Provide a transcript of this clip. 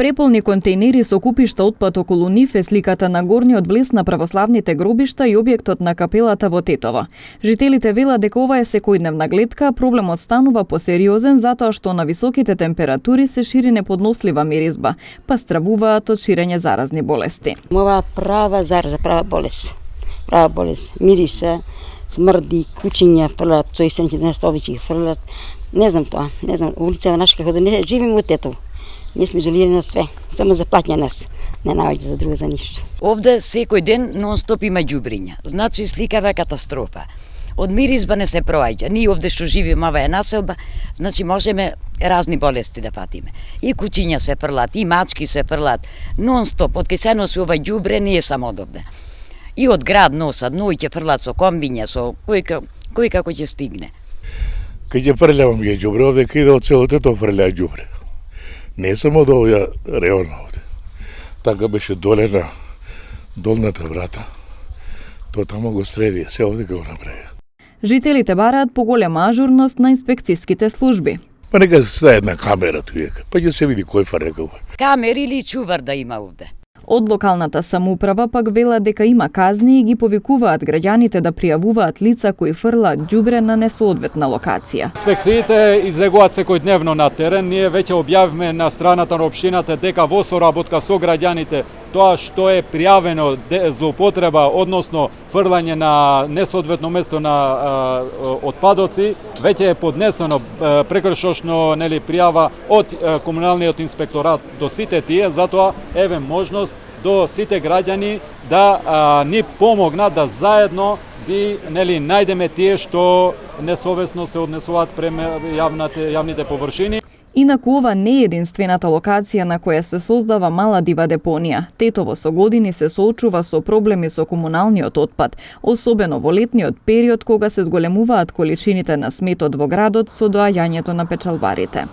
Преполни контейнери со купишта отпад околу нив е сликата на горниот влез на православните гробишта и објектот на капелата во Тетово. Жителите велат дека ова е секојдневна гледка, проблемот станува посериозен затоа што на високите температури се шири неподнослива миризба, па стравуваат од ширење заразни болести. Ова права зараза, права болест. Права болест. Мирише, смрди, кучиња фрлат, сојсенки нестовичи фрлат. Не знам тоа, не знам. Улица наша како да не живееме во Тетово. Ние сме изолирани од све, само за плаќање нас, не наоѓа за друго за ништо. Овде секој ден нон-стоп има ѓубриња, значи сликава катастрофа. Од миризба не се проаѓа. Ние овде што живееме, ова е населба, значи можеме разни болести да патиме. И кучиња се фрлат, и мачки се фрлат, нон-стоп, од кај се носи ова ѓубре, не е само од овде. И од град носат, но ќе фрлат со комбиња, со кој како ќе стигне. Кај ќе фрлявам ја ѓубре, овде кај да од целото тоа фрлја ѓубре. Не само до овоја реона овде. Така беше доле на долната врата. Тоа тамо го среди, се овде го направи. Жителите бараат поголема ажурност на инспекцијските служби. Па нека стае една камера туека, па ќе се види кој фрлја како. Камери или чувар да има овде. Од локалната самоуправа пак велат дека има казни и ги повикуваат граѓаните да пријавуваат лица кои фрлаат ѓубре на несоодветна локација. Инспекциите излегуваат секојдневно на терен. Ние веќе објавивме на страната на општината дека во соработка со граѓаните тоа што е пријавено злоупотреба, односно фрлање на несоодветно место на отпадоци, веќе е поднесено прекршошно пријава од комуналниот инспекторат до сите тие, затоа еве можност до сите граѓани да ни помогнат да заедно ги најдеме тие што несовесно се однесуваат према јавните површини. Инаку ова не е единствената локација на која се создава мала дива депонија. Тетово со години се соочува со проблеми со комуналниот отпад, особено во летниот период кога се зголемуваат количините на сметот во градот со доаѓањето на печалбарите.